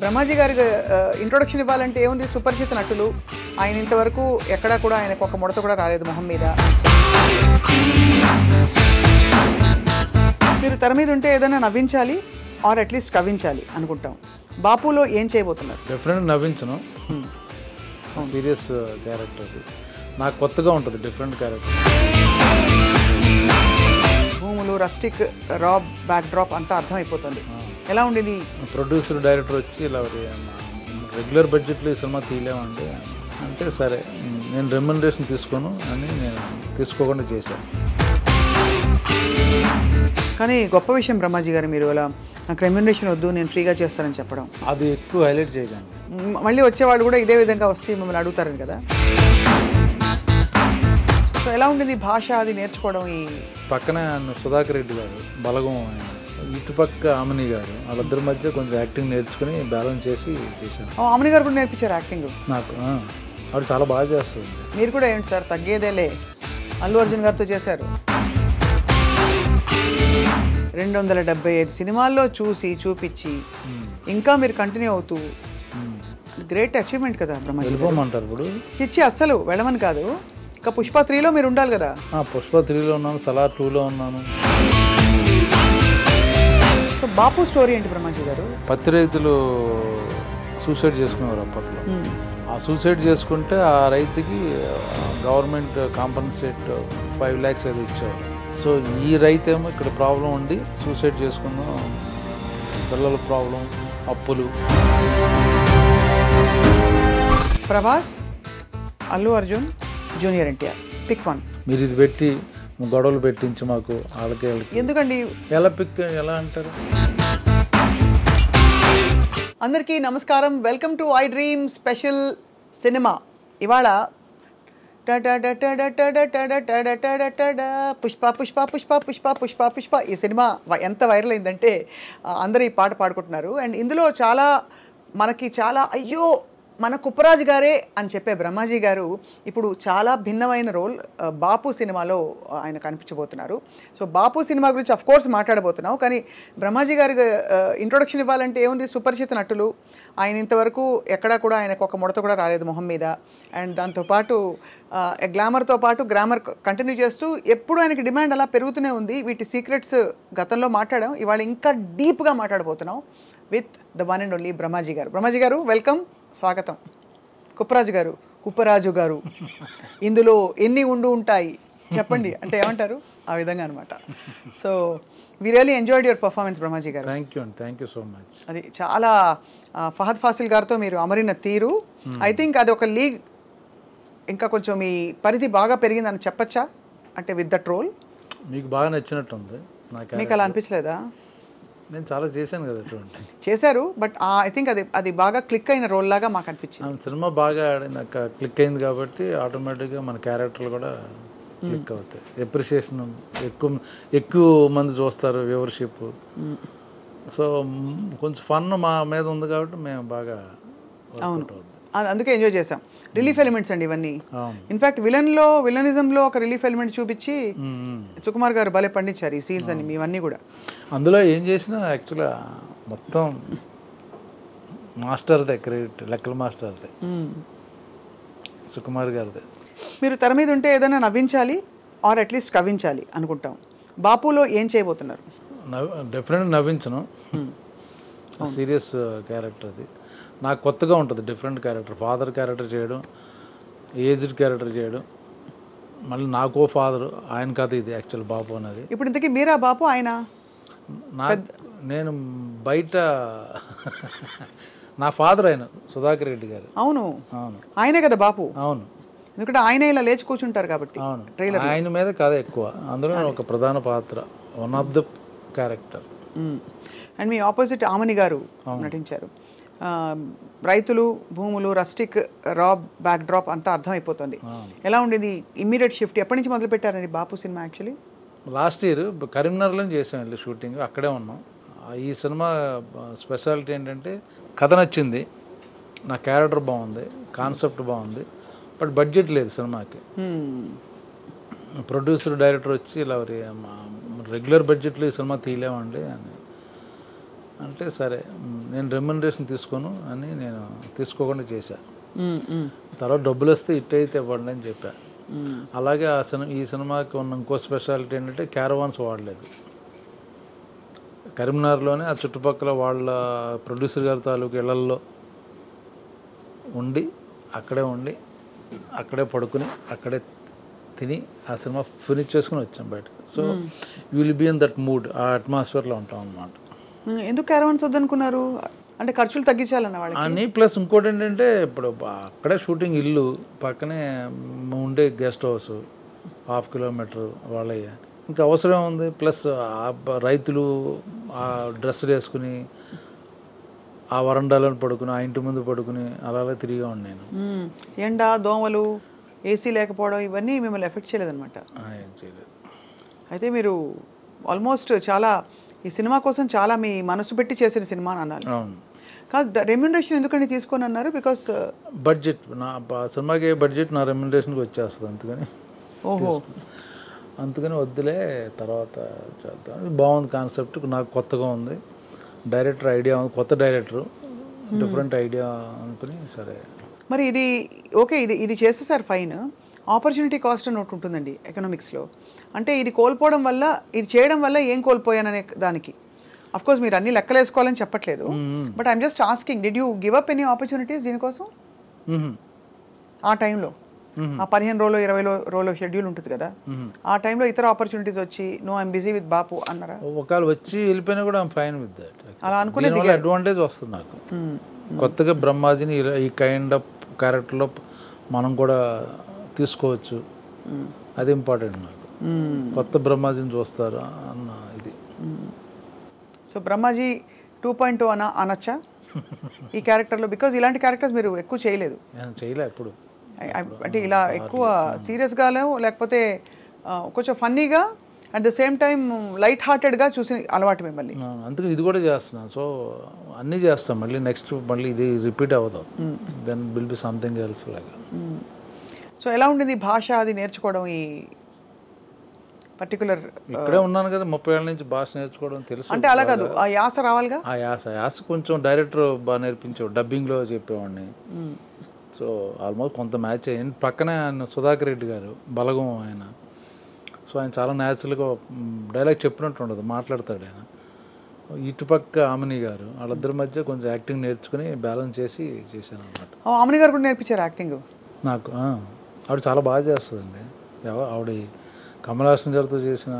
బ్రహ్మాజీ గారికి ఇంట్రొడక్షన్ ఇవ్వాలంటే ఏముంది, సుపరిచిత నటులు. ఆయన ఇంతవరకు ఎక్కడా కూడా ఆయనకు ఒక ముడత కూడా రాలేదు మొహం మీద. మీరు తెర మీద ఉంటే ఏదైనా నవ్వించాలి ఆర్ అట్లీస్ట్ కవ్వించాలి అనుకుంటాం. బాపులో ఏం చేయబోతున్నారు? డెఫినెట్గా నవ్వించను. సీరియస్ క్యారెక్టర్ అది నాకు కొత్తగా ఉంటుంది, డిఫరెంట్ క్యారెక్టర్. భూములు, రస్టిక్, రాబ్, బ్యాక్ డ్రాప్ అంతా అర్థమైపోతుంది. ఎలా ఉండేది? ప్రొడ్యూసర్ డైరెక్టర్ వచ్చి ఇలా రెగ్యులర్ బడ్జెట్లో ఈ సినిమా తీయలేమండి అంటే, సరే నేను రెమ్యునరేషన్ తీసుకోను అని నేను తీసుకోకుండా చేశాను. కానీ గొప్ప విషయం బ్రహ్మాజీ గారు, మీరు ఇలా నాకు రెమ్యునరేషన్ వద్దు నేను ఫ్రీగా చేస్తానని చెప్పడం. అది ఎక్కువ హైలైట్ చేయకండి. మళ్ళీ వచ్చేవాళ్ళు కూడా ఇదే విధంగా వచ్చి మిమ్మల్ని అడుగుతారని కదా. సో ఎలా ఉండేది భాష అది నేర్చుకోవడం? ఈ పక్కనే సుధాకర్ రెడ్డి గారు, బలగం ఆయన, ఇటుపక్క ఆమని గారు, వాళ్ళిద్దరి మధ్య కొంచెం యాక్టింగ్ నేర్చుకుని బ్యాలెన్స్ చేసి చేశాను. ఆమని గారు కూడా నేర్పించారు యాక్టింగ్ నాకు. ఆవిడ చాలా బాగా చేస్తుంది. మీరు కూడా ఏంటి సార్ తగ్గేదేలే, అల్లు అర్జున్ గారితో చేశారు. 275 సినిమాల్లో చూసి చూపించి ఇంకా మీరు కంటిన్యూ అవుతూ, గ్రేట్ అచీవ్మెంట్ కదా బ్రహ్మాజీ. వెళ్ళిపోమంటారు ఇప్పుడు? చిచ్చి అస్సలు వెళ్ళమని కాదు. ఇంకా పుష్ప 3లో మీరు ఉండాలి కదా. పుష్ప 3లో ఉన్నాను, సలార్ 2లో ఉన్నాను. సో బాపు స్టోరీ ఏంటి బ్రహ్మాజీ గారు? పత్తి రైతులు సూసైడ్ చేసుకునేవారు అప్పట్లో. ఆ సూసైడ్ చేసుకుంటే ఆ రైతుకి గవర్నమెంట్ కాంపన్సేట్ 5 lakhs అది ఇచ్చేవారు. సో ఈ రైతు ఏమో ఇక్కడ ప్రాబ్లం ఉండి సూసైడ్ చేసుకున్నాం, పిల్లల ప్రాబ్లం, అప్పులు. Prabhas, Allu Arjun, junior NTR, pick one. మీరు ఇది పెట్టి గొడవలు పెట్టించి మాకు వాళ్ళకి ఎందుకండి? ఎలా అంటారు? అందరికీ నమస్కారం, welcome to I dream special cinema. ఇవాళ పుష్ప పుష్ప పుష్ప పుష్ప పుష్ప పుష్ప ఈ సినిమా ఎంత వైరల్ అయిందంటే అందరూ ఈ పాట పాడుకుంటున్నారు. అండ్ ఇందులో చాలా మనకి చాలా అయ్యో మన కుప్పరాజు గారే అని చెప్పే బ్రహ్మాజీ గారు ఇప్పుడు చాలా భిన్నమైన రోల్ బాపు సినిమాలో ఆయన కనిపించబోతున్నారు. సో బాపు సినిమా గురించి అఫ్ కోర్స్ మాట్లాడబోతున్నాం, కానీ బ్రహ్మాజీ గారికి ఇంట్రొడక్షన్ ఇవ్వాలంటే ఏముంది, సుపరిచిత నటులు. ఆయన ఇంతవరకు ఎక్కడా కూడా ఆయనకు ఒక ముడత కూడా రాలేదు మొహం మీద. అండ్ దాంతోపాటు గ్లామర్తో పాటు గ్రామర్ కంటిన్యూ చేస్తూ ఎప్పుడు ఆయనకి డిమాండ్ అలా పెరుగుతూనే ఉంది. వీటి సీక్రెట్స్ గతంలో మాట్లాడాం, ఇవాళ ఇంకా డీప్గా మాట్లాడబోతున్నాం with the one and only Brahmaji గారు. బ్రహ్మాజీ గారు వెల్కమ్, స్వాగతం. కుప్పరాజు గారు ఇందులో ఎన్ని ఉంటాయి చెప్పండి అంటే ఏమంటారు? ఆ విధంగా అనమాట. So we really enjoyed your performance Brahmaji గారు. Thank you so much. అది చాలా ఫహద్ ఫాసిల్ గారితో మీరు అమరిన తీరు, ఐ థింక్ అది ఒక లీగ్ ఇంకా కొంచెం మీ పరిధి బాగా పెరిగిందని చెప్పచ్చా? అంటే విత్ దట్ రోల్ మీకు బాగా నచ్చినట్టుంది. మీకు అలా అనిపించలేదా? నేను చాలా చేశాను కదా, అటువంటి చేశారు, బట్ ఐ థింక్ అది బాగా క్లిక్ అయిన రోల్ లాగా మాకు అనిపించింది. సినిమా బాగా నాకు క్లిక్ అయింది కాబట్టి ఆటోమేటిక్గా మన క్యారెక్టర్లు కూడా క్లిక్ అవుతాయి. ఎప్రిషియేషన్ ఎక్కువ మంది చూస్తారు, వ్యూవర్షిప్. సో కొంచెం ఫన్ మా మీద ఉంది కాబట్టి మేము బాగా. అవును, అందుకే ఎంజాయ్ చేసాం. రిలీఫ్ ఎలిమెంట్స్ అండి ఇవన్నీ. ఇన్ఫాక్ట్ విలనిజంలో ఒక రిలీఫ్ ఎలిమెంట్ చూపించి సుకుమార్ గారు భలే పండించారు ఈ సీన్స్ అన్ని ఇవన్నీ కూడా. అందులో ఏం చేసినా యాక్చువల్గా మొత్తం మాస్టర్దే క్రెడిట్, లెక్కల మాస్టర్దే, సుకుమార్ గారిదే. మీరు తెర మీద ఉంటే ఏదైనా నవ్వించాలి ఆర్ అట్లీస్ట్ కవ్వించాలి అనుకుంటాం. బాపులో ఏం చేయబోతున్నారు? డెఫినెట్గా నవ్వించను. సీరియస్ క్యారెక్టర్ అది నాకు కొత్తగా ఉంటుంది, డిఫరెంట్ క్యారెక్టర్. ఫాదర్ క్యారెక్టర్ చేయడం, ఏజ్డ్ క్యారెక్టర్ చేయడం, మళ్ళీ నాకో ఫాదరు, ఆయన కథ ఇది యాక్చువల్ బాపు అనేది. ఇప్పుడు ఇంతకీ మీరా బాపు ఆయన? నేను బయట నా ఫాదర్ ఆయన సుధాకర్ రెడ్డి గారు. అవును, ఆయనే కదా బాపు. అవును, ఎందుకంటే ఆయన ఇలా లేచి కూర్చుంటారు కాబట్టి. అవును, ఆయన మీద కథ ఎక్కువ, అందులో ఒక ప్రధాన పాత్ర, one of the character. And మీ ఆపోజిట్ ఆమని గారు నటించారు. రైతులు, భూములు, రస్టిక్, రాబ్, బ్యాక్ డ్రాప్ అంతా అర్థమైపోతుంది. ఎలా ఉండేది ఇమ్మీడియట్ షిఫ్ట్? ఎప్పటి నుంచి మొదలు పెట్టారండి బాపు సినిమా? యాక్చువల్లీ లాస్ట్ ఇయర్ కరీంనగర్లో చేసాం, వెళ్ళి షూటింగ్ అక్కడే ఉన్నాం. ఈ సినిమా స్పెషాలిటీ ఏంటంటే కథ నచ్చింది, నా క్యారెక్టర్ బాగుంది, కాన్సెప్ట్ బాగుంది, బట్ బడ్జెట్ లేదు సినిమాకి. ప్రొడ్యూసర్ డైరెక్టర్ వచ్చి ఇలా రెగ్యులర్ బడ్జెట్లో ఈ సినిమా తీయలేమండి అని అంటే సరే నేను రెమ్యునరేషన్ తీసుకోను అని నేను తీసుకోకుండా చేశా. తర్వాత డబ్బులు వస్తే ఇట్ అయితే ఇవ్వండి అని చెప్పా. అలాగే ఈ సినిమాకి ఉన్న ఇంకో స్పెషాలిటీ ఏంటంటే క్యారవాన్స్ వాడలేదు. కరీంనగర్లోనే ఆ చుట్టుపక్కల వాళ్ళ ప్రొడ్యూసర్ గారి తాలూకు ఇళ్లల్లో ఉండి అక్కడే పడుకుని అక్కడే తిని ఆ సినిమా ఫినిష్ చేసుకుని వచ్చాం బయటకు. So you will be in that mood, ఆ అట్మాస్ఫియర్లో ఉంటాం అన్నమాట. ఎందుకు క్యారవాన్స్ వద్దనుకున్నారు? అంటే ఖర్చులు తగ్గించాలన్న వాళ్ళకి అని. ప్లస్ ఇంకోటి ఏంటంటే ఇప్పుడు అక్కడే షూటింగ్, ఇల్లు పక్కనే ఉండే గెస్ట్ హౌస్ 1/2 కిలోమీటర్ వాళ్ళయ్య, ఇంకా అవసరం ఉంది. ప్లస్ రైతులు ఆ డ్రెస్ వేసుకుని ఆ వరండాలో పడుకుని ఆ ఇంటి ముందు పడుకుని అలా తిరిగా ఉన్నాను. ఎండ, దోమలు, ఏసీ లేకపోవడం ఇవన్నీ మిమ్మల్ని ఎఫెక్ట్ చేయలేదన్నమాట? ఏం చేయలేదు. అయితే మీరు ఆల్మోస్ట్ చాలా ఈ సినిమా కోసం చాలా మీ మనసు పెట్టి చేసిన సినిమా అని అన్నారు. అవును. కాదు, రెమ్యునరేషన్ ఎందుకని తీసుకొని అన్నారు? బికాస్ బడ్జెట్, నా సినిమాకి బడ్జెట్ నా రెమ్యునరేషన్కి వచ్చేస్తుంది. అందుకని వద్దులే, తర్వాత చేద్దాం. బాగుంది కాన్సెప్ట్, నాకు కొత్తగా ఉంది, డైరెక్టర్ ఐడియా ఉంది, కొత్త డైరెక్టరు, డిఫరెంట్ ఐడియా అనుకుని సరే. మరి ఇది ఓకే, ఇది చేసేసారు ఫైన్. ఆపర్చునిటీ కాస్ట్ అని ఒకటి ఉంటుందండి ఎకనామిక్స్లో. అంటే ఇది కోల్పోవడం వల్ల, ఇది చేయడం వల్ల ఏం కోల్పోయాననే దానికి అఫ్కోర్స్ మీరు అన్ని లెక్కలు వేసుకోవాలని చెప్పట్లేదు, but I'm just asking, did you give up any opportunities దీనికోసం ఆ టైంలో? ఆ 15 రోజులు 20 రోజులు షెడ్యూల్ ఉంటుంది కదా, ఆ టైంలో ఇతర ఆపర్చునిటీస్ వచ్చి నో ఐఎమ్ బిజీ విత్ బాపు అన్నారా? ఒకవేళ వచ్చి వెళ్ళిపోయినా కూడా ఐఎమ్ ఫైన్ విత్ దట్. అలా అనుకునేది అడ్వాంటేజ్ వస్తుంది నాకు. కొత్తగా బ్రహ్మాజీని ఈ కైండ్ ఆఫ్ క్యారెక్టర్లో మనం కూడా తీసుకోవచ్చు, అది ఇంపార్టెంట్ నాకు. కొత్త బ్రహ్మాజీని చూస్తారు అన్న ఇది. సో బ్రహ్మాజీ 2.0 అనొచ్చా ఈ క్యారెక్టర్లో? బికాజ్ ఇలాంటి క్యారెక్టర్స్ మీరు ఎక్కువ చేయలేదు. ఎప్పుడు అంటే ఇలా ఎక్కువ సీరియస్గా లేకపోతే కొంచెం ఫన్నీగా at the same time light హార్టెడ్గా చూసి అలవాటు మిమ్మల్ని. అందుకే ఇది కూడా చేస్తున్నాను. సో అన్నీ చేస్తాం, మళ్ళీ నెక్స్ట్ మళ్ళీ ఇది రిపీట్ అవ్వదు, then will be something else లాగా. సో ఎలా ఉండింది భాష అది నేర్చుకోవడం? ఈ పర్టికులర్ ఇక్కడే ఉన్నాను కదా 30 ఏళ్ళ నుంచి భాష నేర్చుకోవడం తెలుసు. అంటే అలా కాదు, ఆ యాస రావాలిగా. ఆ యాస కొంచెం డైరెక్టర్ బాగా నేర్పించాడు, డబ్బింగ్లో చెప్పేవాడిని. సో ఆల్మోస్ట్ కొంత మ్యాచ్ అయ్యింది. పక్కనే ఆయన సుధాకర్ రెడ్డి గారు, బలగం ఆయన. సో ఆయన చాలా న్యాచురల్గా డైలాగ్ చెప్పినట్టు ఉండదు, మాట్లాడతాడు ఆయన. ఇటుపక్క ఆమెని గారు, వాళ్ళిద్దరి మధ్య కొంచెం యాక్టింగ్ నేర్చుకుని బ్యాలెన్స్ చేసి చేశాను అనమాట. ఆమెని గారు కూడా నేర్పించారు యాక్టింగ్ నాకు. ఆవిడ చాలా బాగా చేస్తుందండి. ఆవిడ కమల్ హాసన్ గారితో చేసిన,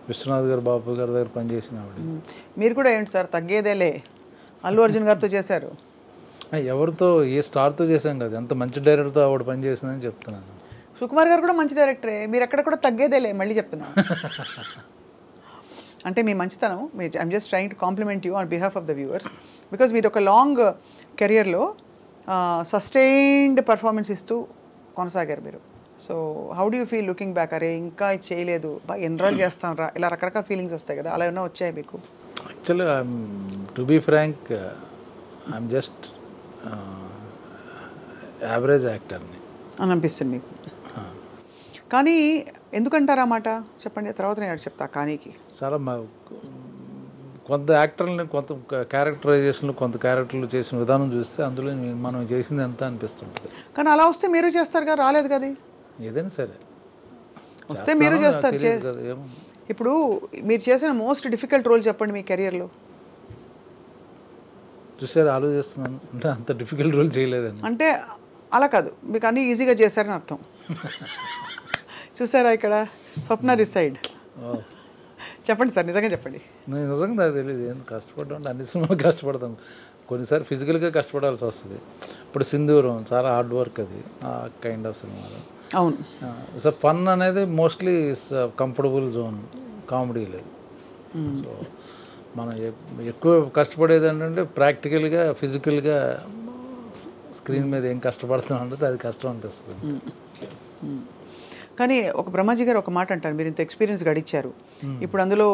విశ్వనాథ్ గారు, బాబు గారి దగ్గర పనిచేసిన ఆవిడ. మీరు కూడా ఏంటి సార్ తగ్గేదేలే, అల్లు అర్జున్ గారితో చేశారు. ఎవరితో, ఏ స్టార్తో చేశాం కదా, ఎంత మంచి డైరెక్టర్తో ఆవిడ పని చేసిందని చెప్తున్నాను. సుకుమార్ గారు కూడా మంచి డైరెక్టరే, మీరు ఎక్కడ కూడా తగ్గేదేలే మళ్ళీ చెప్తున్నాను. అంటే మీ మంచితనం, I'm just trying to complement you on behalf of the viewers, because మీరు ఒక లాంగ్ కెరియర్లో సస్టైన్డ్ పర్ఫార్మెన్స్ ఇస్తూ కొనసాగారు మీరు. So how do you feel looking back? అరే ఇంకా ఇది చేయలేదు, బాగా ఎన్రోల్ చేస్తాం రా, ఇలా రకరకాల ఫీలింగ్స్ వస్తాయి కదా, అలా ఏమైనా వచ్చాయి మీకు? యాక్చువల్గా to be frank, I'm just average యాక్టర్ని అని అనిపిస్తుంది మీకు. కానీ ఎందుకంటారా మాట చెప్పండి, తర్వాత నేను చెప్తా. కానీకి చాలా కొంత యాక్టర్లని, కొంత క్యారెక్టరైజేషన్లు, కొంత క్యారెక్టర్లు చేసిన విధానం చూస్తే అందులో మనం చేసింది ఎంత అనిపిస్తుంటుంది. కానీ అలా వస్తే మీరు చేస్తారు కదా, రాలేదు కదా. ఏదైనా సరే వస్తే మీరు చేస్తారు. ఇప్పుడు మీరు చేసిన మోస్ట్ డిఫికల్ట్ రోల్ చెప్పండి మీ కెరియర్లో. చూసారు, ఆలోచిస్తున్నాను. అంటే అంత డిఫికల్ట్ రోల్ చేయలేదండి. అంటే అలా కాదు, మీకు అన్నీ ఈజీగా చేశారని అర్థం. చూసారా ఇక్కడ స్వప్న దిస్ సైడ్. చెప్పండి సార్, నిజంగా చెప్పండి. నేను నిజంగా నాకు తెలియదు, ఏం కష్టపడ్డా అంటే అన్ని సినిమాలు కష్టపడతాం, కొన్నిసార్లు ఫిజికల్గా కష్టపడాల్సి వస్తుంది. ఇప్పుడు సింధూరం చాలా హార్డ్ వర్క్, అది ఆ కైండ్ ఆఫ్ సినిమాలు. అవును. సో ఫన్ అనేది మోస్ట్లీ కంఫర్టబుల్ జోన్, కామెడీ లేదు. సో మనం ఎక్కువ కష్టపడేది ఏంటంటే ప్రాక్టికల్గా, ఫిజికల్గా స్క్రీన్ మీద ఏం కష్టపడుతున్నాం అంటే అది కష్టం అనిపిస్తుంది. కానీ ఒక బ్రహ్మాజీ గారు ఒక మాట అంటారు, మీరు ఇంత ఎక్స్పీరియన్స్ గడిచారు, ఇప్పుడు అందులో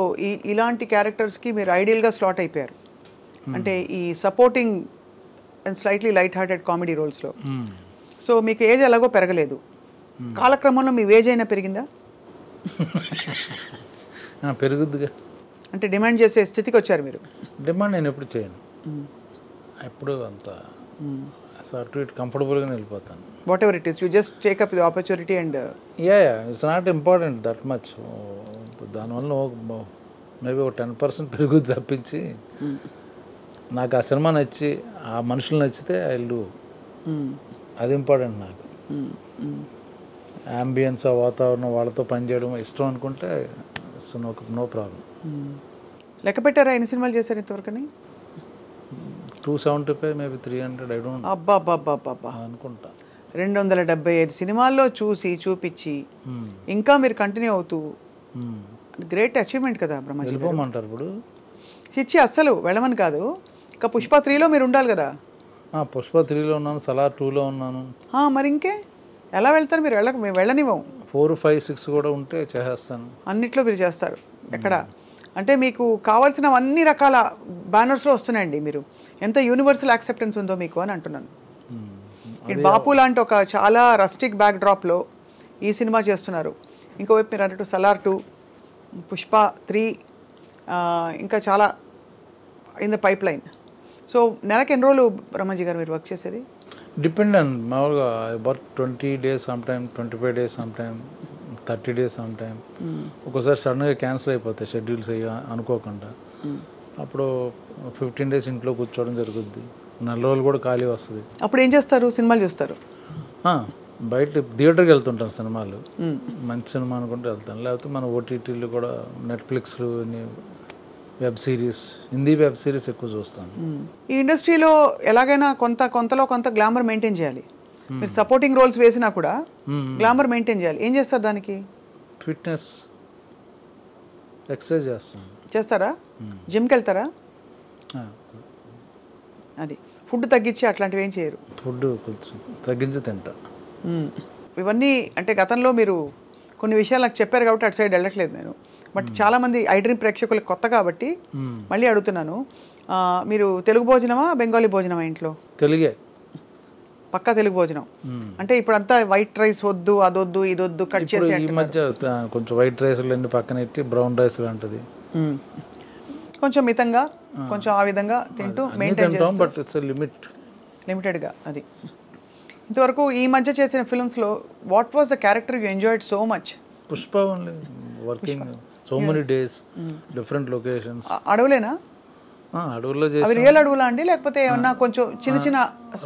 ఇలాంటి క్యారెక్టర్స్కి మీరు ఐడియల్గా స్లాట్ అయిపోయారు. అంటే ఈ supporting and slightly light hearted comedy రోల్స్లో. సో మీకు ఏజ్ ఎలాగో పెరగలేదు, కాలక్రమంలో మీ ఏజ్ అయినా పెరిగిందా? పెరుగుద్దిగా. అంటే డిమాండ్ చేసే స్థితికి వచ్చారు మీరు? డిమాండ్ నేను ఎప్పుడు చేయను, ఎప్పుడు అంత అటు ఇటు కంఫర్టబుల్గా వెళ్ళిపోతాను. What ever it is, you just take up the opportunity and it's not important that much. దానివల్ల మేబీ ఒక 10% పెరుగుద్ది తప్పించి, నాకు ఆ సినిమా నచ్చి ఆ మనుషులు నచ్చితే ఐ విల్ డూ, అది ఇంపార్టెంట్ నాకు. అంబియన్స్, ఆ వాతావరణం, వాళ్ళతో పనిచేయడం ఇష్టం అనుకుంటే నో ప్రాబ్లం. లెక్క పెట్టారా ఎన్ని సినిమాలు చేశారు ఇంతవరకని? 275 మేబీ 300, ఐ డోంట్ అబ్బా అనుకుంటా. 275 సినిమాల్లో చూపించి ఇంకా మీరు కంటిన్యూ అవుతూ, గ్రేట్ అచీవ్మెంట్ కదా బ్రహ్మాజీ. వెళ్ళిపోమంటారు ఇప్పుడు? చిచ్చి అస్సలు వెళ్ళమని కాదు, ఇంకా పుష్ప 3లో మీరు ఉండాలి కదా. పుష్ప 3లో ఉన్నాను, సలార్ 2లో ఉన్నాను. మరి ఇంకే ఎలా వెళ్తారు మీరు? మేము వెళ్ళనివ్వం. 4, 5, 6 కూడా ఉంటే చేసేస్తాను. అన్నిట్లో మీరు చేస్తారు. ఎక్కడ అంటే మీకు కావాల్సిన అన్ని రకాల బ్యానర్స్లో వస్తున్నాయండి. మీరు ఎంత యూనివర్సల్ యాక్సెప్టెన్స్ ఉందో మీకు అని అంటున్నాను. ఇటు బాపు లాంటి ఒక చాలా రస్టిక్ బ్యాక్ డ్రాప్లో ఈ సినిమా చేస్తున్నారు. ఇంకోవైపు మీరు అన్నట్టు సలార్ 2, పుష్ప 3, ఇంకా చాలా in the pipe line. So నెలకి ఎన్ని రోజులు బ్రహ్మాజీ గారు మీరు వర్క్ చేసేది? డిపెండ్ అండ్ మామూలుగా work 20 days some time, 25 days some time, 30 days some time. ఒక్కోసారి సడన్గా క్యాన్సిల్ అయిపోతాయి షెడ్యూల్స్ అనుకోకుండా. అప్పుడు 15 days ఇంట్లో కూర్చోవడం జరుగుద్ది. 4 రోజులు కూడా ఖాళీ వస్తుంది. అప్పుడు ఏం చేస్తారు? సినిమాలు చూస్తారు? బయట థియేటర్కి వెళ్తుంటాను, సినిమాలు మంచి సినిమా అనుకుంటే వెళ్తాను. లేకపోతే మన ఓటీటీలు కూడా, నెట్ఫ్లిక్స్లు, web series, Hindi web series ఎక్కువ చూస్తాను. ఈ ఇండస్ట్రీలో ఎలాగైనా కొంతలో కొంత గ్లామర్ మెయింటైన్ చేయాలి. మీరు సపోర్టింగ్ రోల్స్ వేసినా కూడా గ్లామర్ మెయింటైన్ చేయాలి. ఏం చేస్తారు దానికి? ఫిట్నెస్, ఎక్సర్సైజ్ చేస్తారా? జిమ్కి వెళ్తారా? అది ఫుడ్ తగ్గించి అట్లాంటివి ఏం చేయరు? ఫుడ్ కొంచెం తగ్గించి తింటా. ఇవన్నీ అంటే గతంలో మీరు కొన్ని విషయాలు నాకు చెప్పారు కాబట్టి అటు సైడ్ వెళ్ళట్లేదు నేను. బట్ చాలామంది ఐ డ్రీమ్ ప్రేక్షకులకు కొత్త కాబట్టి మళ్ళీ అడుగుతున్నాను. మీరు తెలుగు భోజనమా, బెంగాలీ భోజనమా ఇంట్లో? తెలుగే, పక్కా తెలుగు భోజనం. అంటే ఇప్పుడు అంతా వైట్ రైస్ వద్దు, అదొద్దు, ఇదొద్దు, కట్ చేసి. ఈ మధ్య కొంచెం వైట్ రైస్లు అన్ని పక్కన పెట్టి బ్రౌన్ రైస్ లాంటిది కొంచెం మితంగా, కొంచెం ఆ విధంగా తింటూ మెయింటైన్ చేస్తాం. బట్ ఇట్స్ లిమిటెడ్గా. అది ఇంతవరకు ఈ మధ్య చేసిన ఫిల్మ్స్లో what was the character you enjoyed so much? Pushpa only, working so many days, different locations. అడవులేనా? అడవుల్లో చేసాం. అవి రియల్ అడవులా అండి, లేకపోతే ఏమన్నా కొంచెం చిన్న చిన్న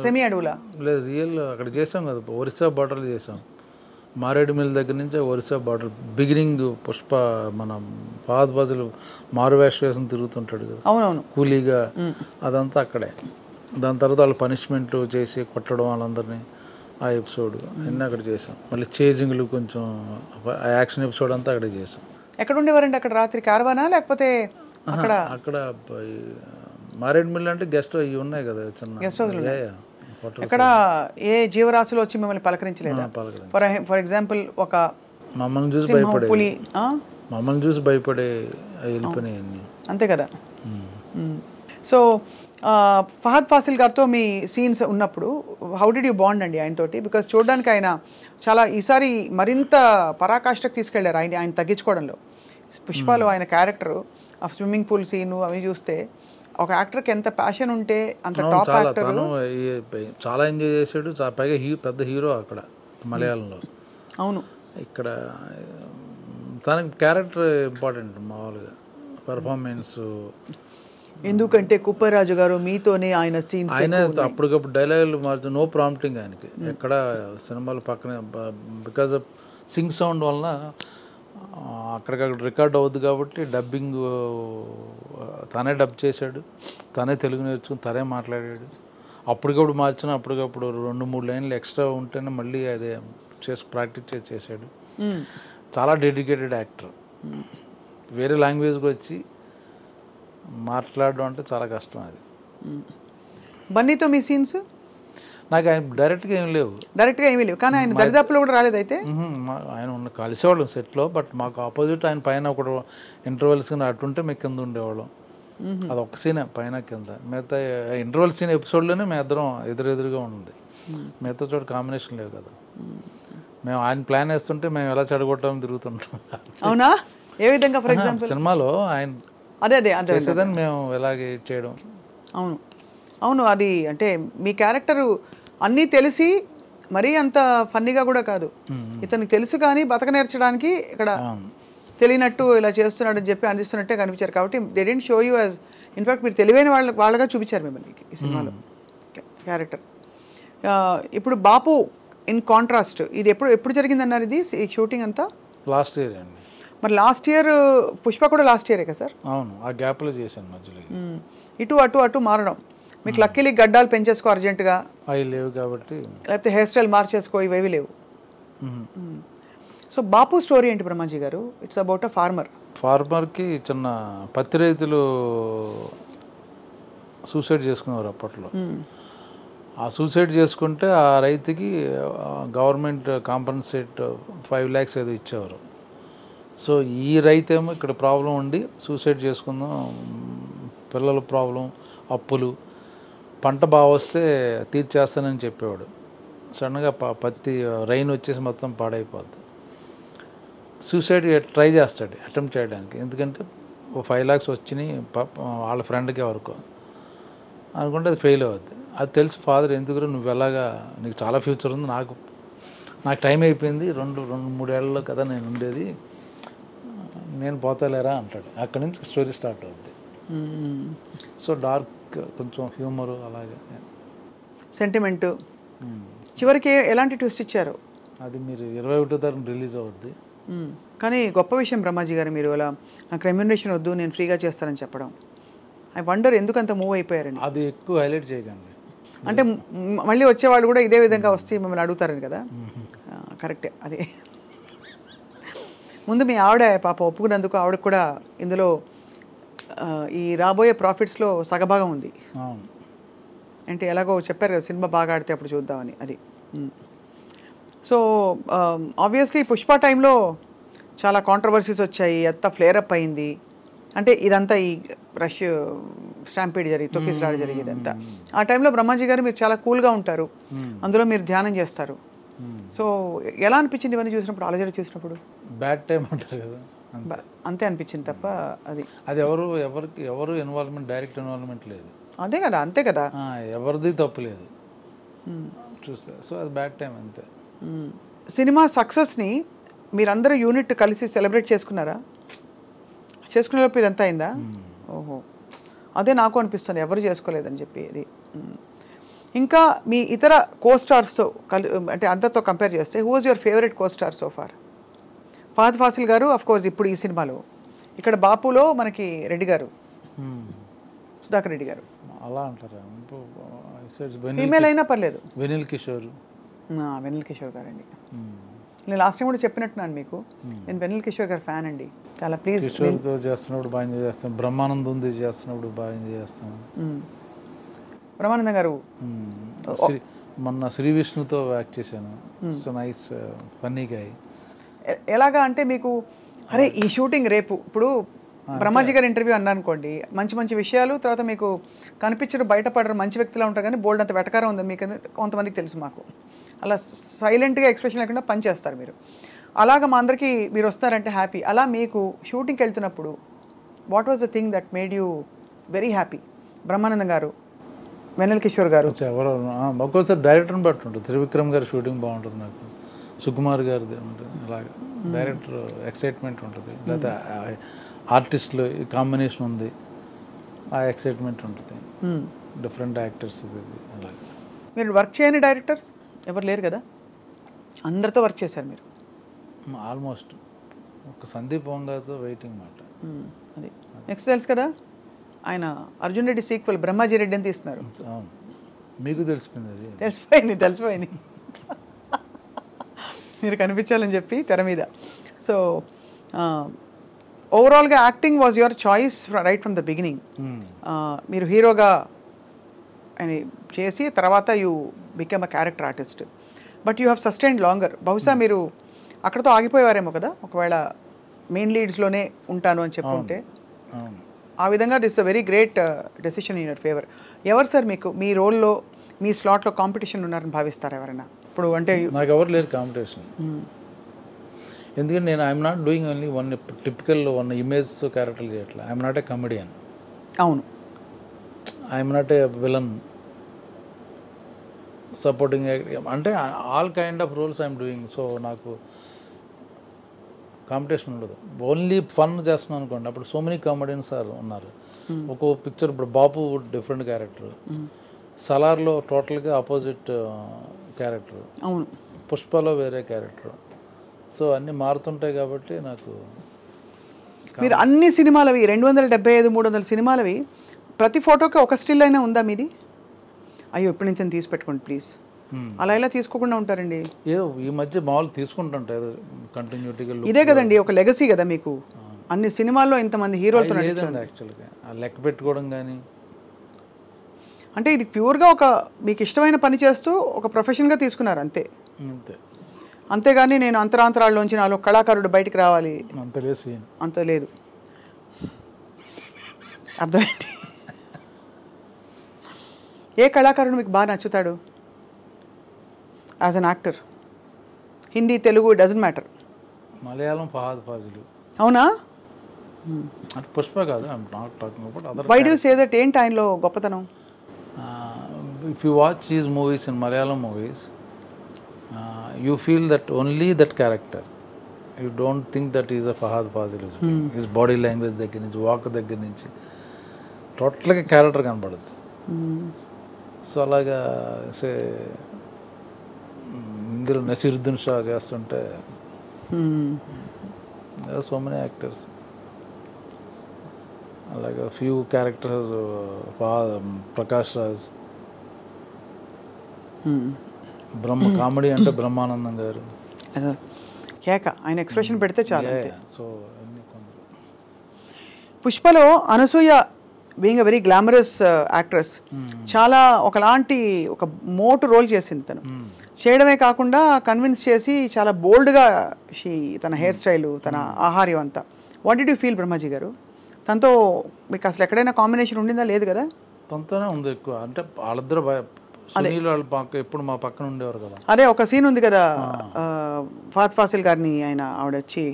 సెమీ అడవులా? లేదు, రియల్. అక్కడ చేసాం కదా, ఒరిస్సా బార్డర్లో చేసాం. మారేడుమిల్ దగ్గర నుంచి ఒరిస్సా బార్డర్ బిగినింగ్. పుష్ప మన ఫహద్ ఫాజిల్ మారువేష వేసం తిరుగుతుంటాడు కదా, అవునవును, కూలీగా, అదంతా అక్కడే. దాని తర్వాత వాళ్ళు పనిష్మెంట్ చేసి కొట్టడం వాళ్ళందరినీ, ఆ ఎపిసోడ్ అన్నీ అక్కడ చేసాం. మళ్ళీ చేజింగ్లు, కొంచెం యాక్షన్ ఎపిసోడ్ అంతా అక్కడే చేసాం. ఎక్కడ ఉండేవారండి అక్కడ రాత్రి? కార్వానా లేకపోతే అక్కడ? అక్కడ మారేడుమిల్ అంటే గెస్ట్ అవి ఉన్నాయి కదా, చిన్న గెస్ట్ హౌస్లు. ఎక్కడ ఏ జీవరాశులు వచ్చి మిమ్మల్ని పలకరించలేదా? ఫర్ ఎగ్జాంపుల్ ఒక మమ్మల్ని చూసి భయపడే, మమ్మల్ని చూసి భయపడే వెళ్ళిపోయినాయి అంతే కదా. సో ఫహద్ ఫాసిల్ గారితో మీ సీన్స్ ఉన్నప్పుడు హౌ డిడ్ యూ బాండ్ అండి ఆయనతోటి? బికాస్ చూడడానికి ఆయన చాలా ఈసారి మరింత పరాకాష్ఠకు తీసుకెళ్లారు ఆయన తగ్గించుకోవడంలో. పుష్పలో ఆయన క్యారెక్టర్, ఆ స్విమ్మింగ్ పూల్ సీను అవి చూస్తే ఒక యాక్టర్కి ఎంత ప్యాషన్ ఉంటే అంత టాప్ యాక్టర్. చాలా ఎంజాయ్ చేశాడు. పైగా పెద్ద హీరో అక్కడ మలయాళంలో. అవును, ఇక్కడ తనకి క్యారెక్టర్ ఇంపార్టెంట్ మామూలుగా, పెర్ఫార్మెన్స్. ఎందుకంటే కుప్పరాజు గారు మీతోనే ఆయన సీన్స్, ఆయన అప్పటికప్పుడు డైలాగులు మారుతూ, నో ప్రాంప్టింగ్ ఆయనకి ఎక్కడ సినిమాలు పక్కనే. బికాజ్ ఆఫ్ సింగ్ సౌండ్ వలన అక్కడికక్కడ రికార్డ్ అవుద్ది కాబట్టి డబ్బింగ్ తనే డబ్ చేశాడు, తనే తెలుగు నేర్చుకుని తనే మాట్లాడాడు. అప్పటికప్పుడు మార్చిన, అప్పటికప్పుడు 2-3 లైన్లు ఎక్స్ట్రా ఉంటేనే మళ్ళీ అదే ప్రాక్టీస్ చేశాడు. చాలా డెడికేటెడ్ యాక్టర్. వేరే లాంగ్వేజ్కి వచ్చి మాట్లాడడం అంటే చాలా కష్టం. అది బన్నీతో మీ సీన్స్ నాకు ఆయన డైరెక్ట్గా ఏం లేవు, కానీ ఆయన దరిదాపులో కూడా రాలేదు. అయితే ఆయన కలిసేవాళ్ళం సెట్లో, బట్ మాకు ఆపోజిట్ ఆయన పైన ఒక ఇంటర్వెల్స్ అటుంటే మేము కింద ఉండేవాళ్ళం. అది ఒక్క సీనే పైన కింద. మిగతా ఇంటర్వెల్ సీన్ ఎపిసోడ్లోనే మేము ఇద్దరం ఎదురెదురుగా ఉంది. మిగతా చోట కాంబినేషన్ లేవు కదా. మేము ఆయన ప్లాన్ వేస్తుంటే మేము ఎలా చెడగొట్టామని తిరుగుతుంటాం. అవునా? ఏ విధంగా? ఫర్ ఎగ్జాంపుల్ సినిమాలో ఆయన అదే అదే అదే చేసేదని మేము ఇలాగే చేయడం. అవును అవును, అది అంటే మీ క్యారెక్టరు అన్నీ తెలిసి మరీ అంత ఫన్నీగా కూడా కాదు, ఇతనికి తెలుసు కానీ బతక నేర్చడానికి ఇక్కడ తెలియనట్టు ఇలా చేస్తున్నాడని చెప్పి అందిస్తున్నట్టే కనిపించారు. కాబట్టి they didn't show you as, in fact మీరు తెలివైన వాళ్ళగా చూపించారు మిమ్మల్ని ఈ సినిమాలో క్యారెక్టర్. ఇప్పుడు బాపు ఇన్ కాంట్రాస్ట్, ఇది ఎప్పుడు జరిగిందన్నారు ఇది షూటింగ్ అంతా? లాస్ట్ ఇయర్ అండి. మరి లాస్ట్ ఇయర్ పుష్ప కూడా లాస్ట్ ఇయరే కదా సార్? అవును, ఆ గ్యాప్లో చేశాను మధ్యలో. ఇటు అటు అటు మారడం, మీకు లక్కీలీ గడ్డాలు పెంచేసుకో అర్జెంటుగా, అవి లేవు కాబట్టి, లేకపోతే హెయిర్ స్టైల్ మార్చేసుకో, ఇవేవి లేవు. సో బాపు స్టోరీ ఏంటి బ్రహ్మాజీ గారు? ఇట్స్ అబౌట్ అ ఫార్మర్కి చిన్న పత్తి రైతులు సూసైడ్ చేసుకునేవారు అప్పట్లో. ఆ సూసైడ్ చేసుకుంటే ఆ రైతుకి గవర్నమెంట్ కాంపన్సేట్ 5 lakhs ఏదో ఇచ్చేవారు. సో ఈ రైతు ఏమో ఇక్కడ ప్రాబ్లం ఉండి సూసైడ్ చేసుకుందాం, పిల్లల ప్రాబ్లం, అప్పులు, పంట బాగా వస్తే తీర్చేస్తానని చెప్పేవాడు. సడన్గా పత్తి రైన్ వచ్చేసి మొత్తం పాడైపోద్ది. సూసైడ్ ట్రై చేస్తాడు, అటెంప్ట్ చేయడానికి. ఎందుకంటే 5 lakhs వచ్చినాయి వాళ్ళ ఫ్రెండ్కి వరకు అనుకుంటే అది ఫెయిల్ అవుద్ది. అది తెలుసు ఫాదర్, ఎందుకు నువ్వు ఎలాగా, నీకు చాలా ఫ్యూచర్ ఉంది, నాకు టైం అయిపోయింది, 2-3 ఏళ్ళలో కదా నేను ఉండేది, నేను పోతలేరా అంటాడు. అక్కడి నుంచి స్టోరీ స్టార్ట్ అవుద్ది. సో డార్క్, కొంచెం హ్యూమరు, అలాగే సెంటిమెంటు. చివరికి ఎలాంటి ట్విస్ట్ ఇచ్చారు? అది మీరు 21వ తారీఖు రిలీజ్ అవుద్ది. కానీ గొప్ప విషయం బ్రహ్మాజీ గారు, మీరు అలా నాకు రెమ్యూనరేషన్ వద్దు, నేను ఫ్రీగా చేస్తానని చెప్పడం. ఐ వండర్ ఎందుకు అంత మూవ్ అయిపోయారని. అది ఎక్కువ హైలైట్ చేయకండి, అంటే మళ్ళీ వచ్చేవాళ్ళు కూడా ఇదే విధంగా వస్తే మిమ్మల్ని అడుగుతారని కదా. కరెక్టే అది. ముందు మీ ఆవిడ పాప ఒప్పుకున్నందుకు ఆవిడకు కూడా ఇందులో ఈ రాబోయే ప్రాఫిట్స్లో సగభాగం ఉంది. అంటే ఎలాగో చెప్పారు కదా, సినిమా బాగా ఆడితే అప్పుడు చూద్దామని. అది సో ఆబ్వియస్లీ పుష్ప టైంలో చాలా కాంట్రవర్సీస్ వచ్చాయి, అంత ఫ్లేరప్ అయింది. అంటే ఇదంతా ఈ రష్ స్టాంపీడ్ జరిగి తొక్కిసలాట జరిగేదంతా. ఆ టైంలో బ్రహ్మాజీ గారు మీరు చాలా కూల్గా ఉంటారు, అందులో మీరు ధ్యానం చేస్తారు. సో ఎలా అనిపించింది ఇవన్నీ చూసినప్పుడు, అలజడి చూసినప్పుడు? బ్యాడ్ టైం అంటారు కదా, అంతే అనిపించింది తప్ప అది ఎవరు ఇన్వాల్వ్మెంట్, డైరెక్ట్ ఇన్వాల్వ్మెంట్ లేదు. అదే కదా, అంతే కదా, ఎవరిది తప్పు లేదు చూస్తే. సో అది బ్యాడ్ టైం అంతే. సినిమా సక్సెస్ని మీరందరూ యూనిట్ కలిసి సెలబ్రేట్ చేసుకున్నారా? చేసుకునేలోపు ఇదంతా అయిందా? ఓహో, అదే నాకు అనిపిస్తుంది, ఎవరు చేసుకోలేదని చెప్పి. అది ఇంకా మీ ఇతర కోస్టార్స్తో అంటే అందరితో కంపేర్ చేస్తే who was your favourite co-star so far? Fahadh Faasil గారు అఫ్ కోర్స్ ఇప్పుడు ఈ సినిమాలో, ఇక్కడ బాపులో మనకి రెడ్డి గారు, సుధాకర్ రెడ్డి గారు. అలా అంటారా? ఫీమేల్ అయినా పర్లేదు. వెనిల్ కిషోర్ గారండి. నేను లాస్ట్ టైం కూడా చెప్పినట్టున్నాను మీకు, నేను వెనిల్ కిషోర్ గారు ఫ్యాన్ అండి చాలా. ప్లీజ్, కిషోర్తో చేస్తున్నప్పుడు బాగా ఎంజాయ్ చేస్తాను, బ్రహ్మానందం చేస్తున్నప్పుడు బాగా ఎంజాయ్ చేస్తాను. బ్రహ్మానందం గారు మొన్న శ్రీ విష్ణుతో యాక్ట్ చేశాను. So nice funny guy. ఎలాగా అంటే మీకు, అరే ఈ షూటింగ్ రేపు, ఇప్పుడు బ్రహ్మాజీ గారి ఇంటర్వ్యూ అన్నా అనుకోండి, మంచి మంచి విషయాలు, తర్వాత మీకు కనిపించరు, బయటపడరు, మంచి వ్యక్తిలా ఉంటారు, కానీ బోల్డ్ అంత వెటకారం ఉందని మీకు కొంతమందికి తెలుసు. మాకు అలా సైలెంట్గా ఎక్స్ప్రెషన్ లేకుండా పని చేస్తారు మీరు. అలాగా మా అందరికీ మీరు వస్తారంటే హ్యాపీ. అలా మీకు షూటింగ్కి వెళ్తున్నప్పుడు what was the thing that made you very happy? Brahmanandam గారు, వెన్నెల కిషోర్ గారు, ఎవరు ఒక్కోసారి డైరెక్టర్ని బట్టి ఉంటుంది. త్రివిక్రమ్ గారి షూటింగ్ బాగుంటుంది నాకు, సుకుమార్ గారిది ఉంటుంది. అలాగే డైరెక్టర్ ఎక్సైట్మెంట్ ఉంటుంది, లేదా ఆర్టిస్టులు కాంబినేషన్ ఉంది, ఆ ఎక్సైట్మెంట్ ఉంటుంది. డిఫరెంట్ యాక్టర్స్ అలాగే. మీరు వర్క్ చేయని డైరెక్టర్స్ ఎవరు లేరు కదా, అందరితో వర్క్ చేశారు మీరు ఆల్మోస్ట్. ఒక సందీప్ వంగాతో వెయిటింగ్ మాట. అది నెక్స్ట్ తెలుసు కదా, ఆయన అర్జున్ రెడ్డి సీక్వెల్ బ్రహ్మాజీ రెడ్డి అని తీస్తున్నారు. అవును, మీకు తెలిసిపోయింది. అది తెలిసిపోయింది మీరు కనిపించాలని చెప్పి తెర మీద. సో ఓవరాల్గా acting was your choice right from the beginning. మీరు హీరోగా అని చేసి తర్వాత you become a character artist, but you have sustained longer. బహుశా మీరు అక్కడతో ఆగిపోయేవారేమో కదా, ఒకవేళ మెయిన్ లీడ్స్లోనే ఉంటాను అని చెప్పుకుంటే. ఆ విధంగా this a very great decision in your favour. ఎవరు సార్ మీకు మీ రోల్లో, మీ స్లాట్లో కాంపిటీషన్ ఉన్నారని భావిస్తారు ఎవరైనా ఇప్పుడు? అంటే నాకు ఎవరు లేరు కాంపిటీషన్. ఎందుకంటే నేను I'm not doing only one typical one image క్యారెక్టర్లు చేయట్లా. ఐఎమ్ నాట్ ఏ కమెడియన్, అవును, I'm not a villain, supporting, అంటే all kind of roles I'm doing. So నాకు కాంపిటీషన్ ఉండదు, ఓన్లీ ఫన్ చేస్తున్నాను అనుకోండి. అప్పుడు సో మెనీ కామెడియన్స్ ఉన్నారు. ఒక్కో పిక్చర్ ఇప్పుడు బాపు డిఫరెంట్ క్యారెక్టర్, సలార్లో టోటల్గా ఆపోజిట్ క్యారెక్టర్, అవును, పుష్పలో వేరే క్యారెక్టర్. సో అన్నీ మారుతుంటాయి కాబట్టి నాకు. మీరు అన్ని సినిమాలవి 275 300 సినిమాలవి ప్రతి ఫోటోకి ఒక స్టిల్ అయినా ఉందా మీది? అయ్యో ఇప్పుడు నుంచి తీసి పెట్టుకోండి ప్లీజ్, అలా ఇలా తీసుకోకుండా ఉంటారండి? ఏ ఈ మధ్య మామూలు తీసుకుంటుంటాయి కంటిన్యూటీగా. ఇదే కదండి ఒక లెగసీ కదా మీకు, అన్ని సినిమాల్లో ఇంతమంది హీరోలతో లేదండి యాక్చువల్గా ఆ లెక్క పెట్టుకోవడం కానీ. అంటే ఇది ప్యూర్గా ఒక మీకు ఇష్టమైన పని చేస్తూ ఒక ప్రొఫెషన్గా తీసుకున్నారు అంతే. అంతే, అంతేగాని నేను అంతరాంతరాల్లోంచి నాలో కళాకారుడు బయటికి రావాలి అంత లేదు, అంత లేదు. అర్థమైంది. ఏ కళాకారుడు మీకు బాగా నచ్చుతాడు as an actor? Hindi, Telugu, doesn't matter. Malayalam Fahadh Faasil. అవునా? అంటే పుష్ప కాదు, I'm not talking about other. Why do you say that? ఏంటి ఆయనలో గొప్పతనం? If you watch his movies in Malayalam movies, you feel that only that character. You don't think that is a Fahadh Faasil. His body language దగ్గర నుంచి, walk దగ్గర నుంచి టోటల్గా character కనపడదు. So అలాగా సే ఇందులో నసీరుద్దీన్ షా చేస్తుంటే సో మెనీ యాక్టర్స్, అలాగే few characters, Prakash Raj, comedy అంటే బ్రహ్మానందం గారు, కేక, ఆయన ఎక్స్ప్రెషన్ పెడితే చాలు. సో అన్ని కొందరు. పుష్పలో Anasuya being a very glamorous actress, చాలా ఒకలాంటి ఒక మోటు రోల్ చేసింది తను. చేయడమే కాకుండా కన్విన్స్ చేసి చాలా బోల్డ్గా తన హెయిర్ స్టైలు, తన ఆహార్యం అంతా. What did you feel Brahmaji గారు? తనతో మీకు అసలు ఎక్కడైనా కాంబినేషన్ ఉండిందా? లేదు కదా? తనతోనే ఉంది ఎక్కువ. అంటే వాళ్ళిద్దరు సునీల్ వాళ్ళు ఎప్పుడు మా పక్కన ఉండేవారు కదా. అదే ఒక సీన్ ఉంది కదా, ఫహద్ ఫాసిల్ గారిని ఆవిడ వచ్చి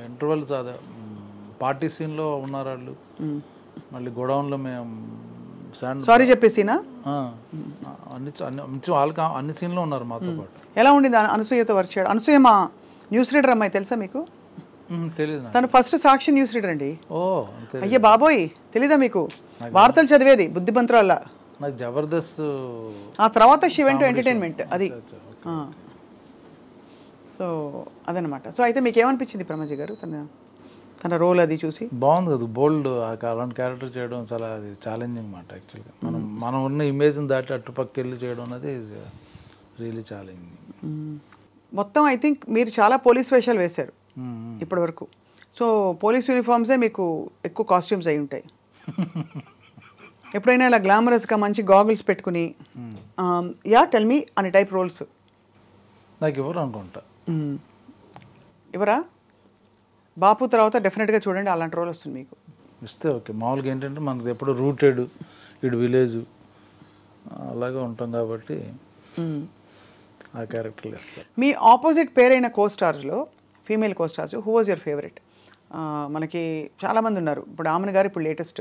ఇంటర్వెల్స్ అదే పార్టీ సీన్లో ఉన్నారు వాళ్ళు. మళ్ళీ గోడౌన్లో మేము సారీ చెప్పేసినా అన్ని సీన్లో ఉన్నారు మాతో పాటు. ఎలా ఉండింది అనసూయతో వర్క్ చేయడం? అనసూయ మా న్యూస్ రీడర్ అమ్మాయి, తెలుసా మీకు? తెలీదు. తను ఫస్ట్ సాక్షి న్యూస్ రీడర్ అండి. ఓ అయ్యే బాబోయ్, తెలీదా మీకు? వార్తలు చదివేది బుద్ధిమంతురాల్లా. నాకు జబర్దస్త్, ఆ తర్వాత షీ వెంట్ టు ఎంటర్టైన్మెంట్. అది సో అదనమాట. సో అయితే మీకు ఏమనిపించింది బ్రహ్మాజీ గారు తన రోల్ అది చూసి? బాగుంది కదా, బోల్డ్. అలాంటి క్యారెక్టర్ చేయడం చాలా అది ఛాలెంజింగ్ మాట యాక్చువల్గా. మనం ఉన్న ఇమేజ్ని దాటి అటుపక్క వెళ్ళి చేయడం అనేది ఈజ్ రియలీ ఛాలెంజింగ్. మొత్తం ఐ థింక్ మీరు చాలా పోలీస్ వేషాలు వేశారు ఇప్పటి వరకు. సో పోలీస్ యూనిఫామ్సే మీకు ఎక్కువ కాస్ట్యూమ్స్ అయి ఉంటాయి. ఎప్పుడైనా ఇలా గ్లామరస్గా మంచి గాగుల్స్ పెట్టుకుని యా టెల్ మీ అనే టైప్ రోల్స్ నాకు ఎవరు అనుకుంటా. ఎవరా? బాపు తర్వాత డెఫినెట్గా చూడండి అలాంటి రోల్ వస్తుంది మీకు. ఇస్తే ఓకే. మామూలుగా ఏంటంటే మనది ఎప్పుడు రూటెడ్ ఇటు విలేజ్ అలాగే ఉంటాం కాబట్టి ఆ క్యారెక్టర్లు ఇస్తారు. మీ ఆపోజిట్ పేరైన కోస్టార్స్లో, female costars, who was your favourite? మనకి చాలామంది ఉన్నారు. ఇప్పుడు ఆమెను గారు ఇప్పుడు లేటెస్ట్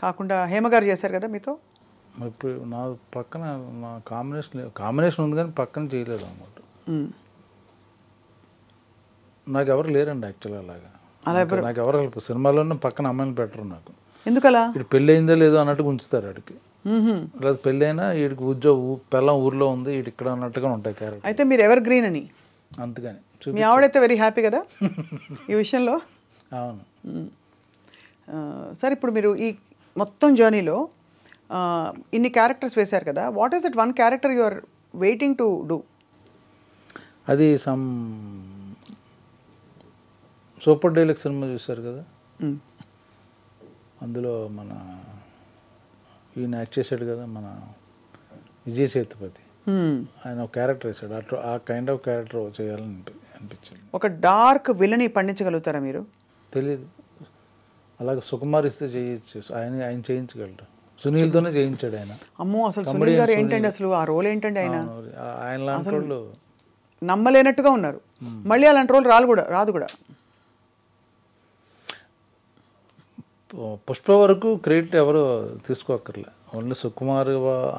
కాకుండా హేమ గారు చేశారు కదా మీతో. ఇప్పుడు నా పక్కన నా కాంబినేషన్ ఉంది కానీ పక్కన చేయలేదు అన్నమాట. నాకు ఎవరు లేరండి యాక్చువల్గా అలాగా. నాకు ఎవరు సినిమాలోనే పక్కన అమ్మాయిని పెట్టరు నాకు. ఎందుకలా? ఇటు పెళ్ళి అయిందో లేదో అన్నట్టుగా ఉంచుతారు ఆడికి. లేదా పెళ్ళి అయినా వీడికి పెళ్ళం ఊర్లో ఉంది వీటి ఇక్కడ అన్నట్టుగా ఉంటాయి క్యారెక్టర్. అయితే మీరు ఎవర్ గ్రీన్ అని. అందుకని మీ ఆవిడైతే వెరీ హ్యాపీ కదా ఈ విషయంలో? అవును. సార్ ఇప్పుడు మీరు ఈ మొత్తం జర్నీలో ఇన్ని క్యారెక్టర్స్ వేశారు కదా, what is that one character you are waiting to do? అది సూపర్ డైలాగ్ సినిమా చూశారు కదా, అందులో మన ఈయన యాక్ట్ చేశాడు కదా మన విజయ్ సేతుపతి, ఆయన ఒక క్యారెక్టర్ వేసాడు. అట్లా ఆ కైండ్ ఆఫ్ క్యారెక్టర్ చేయాలని అనిపించింది. ఒక డార్క్ విలని పండించగలుగుతారా మీరు? తెలీదు. అలాగే సుకుమార్ ఇస్తే చేయొచ్చు, ఆయన చేయించగలరు. సునీల్తోనే చేయించాడు ఆయన. అమ్మో, అసలు సునీల్ గారు ఏంటండి అసలు ఆ రోల్ ఏంటండి? ఆయన లాంటి వాళ్ళు నమ్మలేనట్టుగా ఉన్నారు. మళ్ళీ అలాంటి రోల్ రాదు కూడా. పుష్ప వరకు క్రెడిట్ ఎవరు తీసుకోక్కర్లే, ఓన్లీ సుకుమార్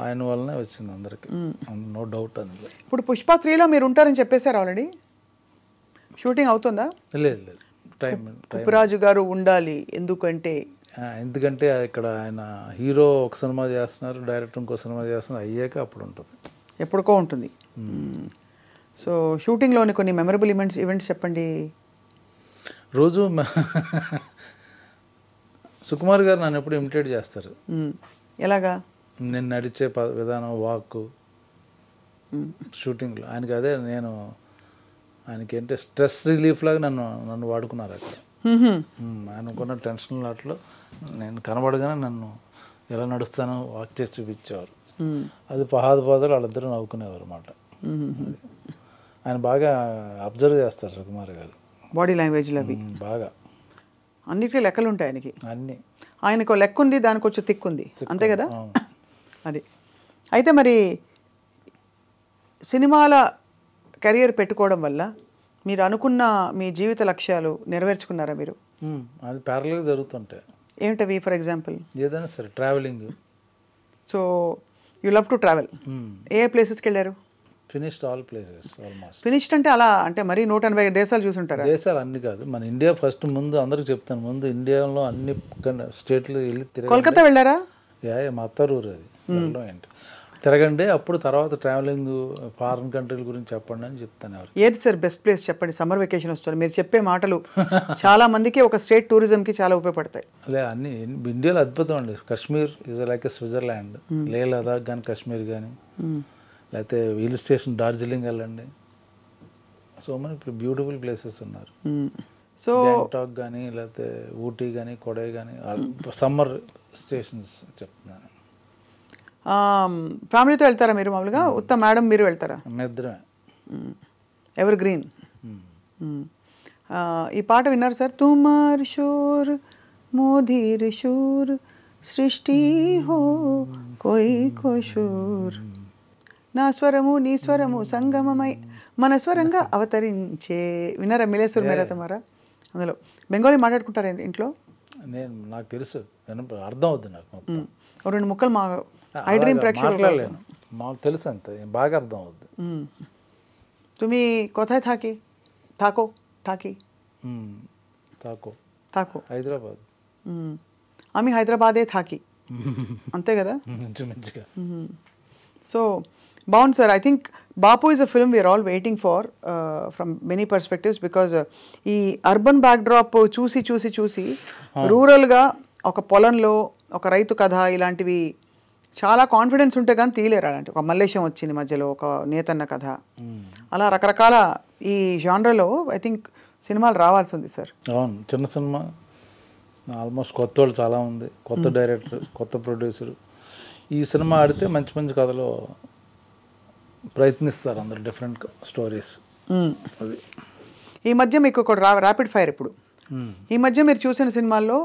ఆయన వల్లనే వచ్చింది అందరికి, నో డౌట్ అందులో. ఇప్పుడు పుష్ప 3లో మీరు ఉంటారని చెప్పేశారు ఆల్రెడీ, షూటింగ్ అవుతుందా? లేదు టైం కుప్పరాజు గారు ఉండాలి, ఎందుకంటే ఇక్కడ ఆయన హీరో ఒక సినిమా చేస్తున్నారు, డైరెక్టర్ ఇంకో సినిమా చేస్తున్నారు, అయ్యాక అప్పుడు ఉంటుంది, ఎప్పటికో ఉంటుంది. సో షూటింగ్లోని కొన్ని మెమరబుల్ ఈవెంట్స్ చెప్పండి. రోజు సుకుమార్ గారు నన్ను ఎప్పుడు ఇమిటేట్ చేస్తారు. ఎలాగా? నేను నడిచే విధానం, వాక్ షూటింగ్లో ఆయనకి అదే, ఆయనకి ఏంటంటే స్ట్రెస్ రిలీఫ్ లాగా నన్ను వాడుకున్నారు అక్కడ. ఆయనకున్న టెన్షన్ లాట్లో నేను కనబడగానే నన్ను ఎలా నడుస్తానో వాక్ చేసి చూపించేవారు. అది పాదాలు వాళ్ళిద్దరూ నవ్వుకునేవారు అన్నమాట. ఆయన బాగా అబ్జర్వ్ చేస్తారు సుకుమార్ గారు, బాడీ లాంగ్వేజ్లు అవి బాగా, అన్నిటికీ లెక్కలు ఉంటాయి ఆయనకి. అన్నీ ఆయనకు లెక్క ఉంది, దానికి వచ్చి తిక్కుంది, అంతే కదా. అది అయితే మరి సినిమాల కెరియర్ పెట్టుకోవడం వల్ల మీరు అనుకున్న మీ జీవిత లక్ష్యాలు నెరవేర్చుకున్నారా మీరు? అది ప్యారల్గా జరుగుతుంటాయి. ఏమిటవి? ఫర్ ఎగ్జాంపుల్ ఏదైనా సరే, travelling. So you love to travel. ఏ ప్లేసెస్కి వెళ్ళారు? Finished all places almost. Finished అంటే అలా అంటే మరీ 180 దేశాలు చూసుంటారా? దేశాలు అన్ని కాదు, మన ఇండియా ఫస్ట్. ముందు అందరికి చెప్తాను, ముందు ఇండియాలో అన్ని స్టేట్లు వెళ్ళి తిరగండి. కోల్కతా వెళ్ళారా? మా అత్తరూరు అది, ఏంటి తిరగండి, అప్పుడు తర్వాత ట్రావెలింగ్ ఫారిన్ కంట్రీల గురించి చెప్పండి అని చెప్తాను. ఎవరు ఏది సార్ బెస్ట్ ప్లేస్ చెప్పండి? సమ్మర్ వెకేషన్ వస్తారు, మీరు చెప్పే మాటలు చాలా మందికి ఒక స్టేట్ టూరిజంకి చాలా ఉపయోగపడతాయి. అన్ని ఇండియాలో అద్భుతం అండి. Kashmir is like Switzerland. లే లదాఖ్ కానీ కాశ్మీర్ కానీ, లేకపోతే హిల్ స్టేషన్ డార్జిలింగ్ వెళ్ళండి. సో మన ఇప్పుడు బ్యూటిఫుల్ ప్లేసెస్ ఉన్నారు. సో గ్యాంగ్టాక్ కానీ, లేకపోతే ఊటీ కానీ, కొడై కానీ, సమ్మర్ స్టేషన్స్ చెప్తున్నాను. ఫ్యామిలీతో వెళ్తారా మీరు మామూలుగా? ఉత్త మేడం మీరు వెళ్తారా? నిద్రమే. Evergreen. ఈ పాట విన్నారు సార్? తుమార్ షోర్ మోధీర్ షోర్ సృష్టి హో కోయి కోషోర్, నా స్వరము నీ స్వరము సంగమమై మన స్వరంగా అవతరించే. విన్నారా? మిలేశ్వర్ మేరా తమారా. అందులో బెంగాలీ మాట్లాడుకుంటారా ఇంట్లో? నాకు తెలుసు, అర్థం అవుతుంది నాకు మొత్తం. రెండు ముక్కలు మా ఐ డ్రీమ్ ప్రేక్షకులు మాకు తెలుసు, అంత బాగా అర్థం అవుద్ది. তুমি কোথায় থাকি? থাকি থাকো హైదరాబాద్. আমি హైదరాబాదే থাকি, అంతే కదా. మంచిగా. సో బాగుంది sir. I think Bapu is a film we're all waiting for from many perspectives, because ఈ అర్బన్ బ్యాక్డ్రాప్ చూసి రూరల్గా ఒక పొలంలో ఒక రైతు కథ ఇలాంటివి చాలా కాన్ఫిడెన్స్ ఉంటే కానీ తీయలేరు. అలాంటి ఒక మల్లేశం వచ్చింది మధ్యలో, ఒక నేతన్న కథ, అలా రకరకాల ఈ జానర్లో ఐ థింక్ సినిమాలు రావాల్సి ఉంది సార్. అవును, చిన్న సినిమా ఆల్మోస్ట్ కొత్త వాళ్ళు చాలా ఉంది, కొత్త డైరెక్టర్, కొత్త ప్రొడ్యూసర్. ఈ సినిమా ఆడితే మంచి మంచి కథలు ప్రయత్నిస్తారు అందరు, డిఫరెంట్ స్టోరీస్. అది ఈ మధ్య మీకు ఒక ర్యాపిడ్ ఫైర్. ఇప్పుడు ఈ మధ్య మీరు చూసిన సినిమాల్లో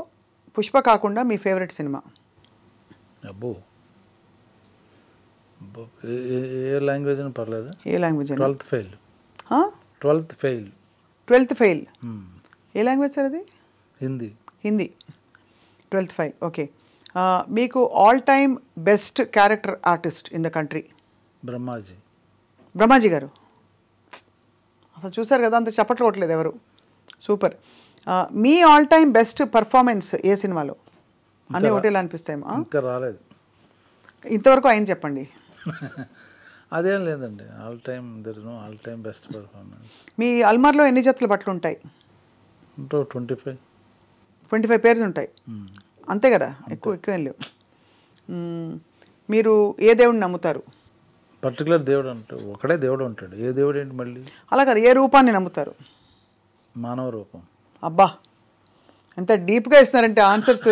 పుష్ప కాకుండా మీ ఫేవరెట్ సినిమా? అబ్బో, ఏ లాంగ్వేజ్ అని పర్లేదు. ఏ language? 12th fail. 12th fail ఏ లాంగ్వేజ్ సార్ అది? హిందీ. 12th fail. ఓకే. మీకు all time best character artist in the country? Brahmaji గారు. అసలు చూసారు కదా, అంత చప్పట్లు కొట్టలేదు ఎవరు. సూపర్. మీ ఆల్ టైమ్ బెస్ట్ పర్ఫార్మెన్స్ ఏ సినిమాలో? అన్నీ ఒకటేలా అనిపిస్తాయేమో. ఇంకా రాలేదు ఇంతవరకు ఆయన చెప్పండి. అదేం లేదండి, ఆల్ టైమ్ బెస్ట్ పర్ఫార్మెన్స్. మీ అల్మార్లో ఎన్ని జతల బట్టలు ఉంటాయి? 25 పేర్స్ ఉంటాయి, అంతే కదా? ఎక్కువ ఏం లేవు. మీరు ఏ దేవుడిని నమ్ముతారు? పర్టికులర్ దేవుడు అంటే ఒకడే దేవుడు ఉంటాడు. ఏ దేవుడు ఏంటి మళ్ళీ? అలా కదా, ఏ రూపాన్ని నమ్ముతారు? మానవ రూపం. అబ్బా, ఎంత డీప్గా ఇస్తున్నారంటే ఆన్సర్స్.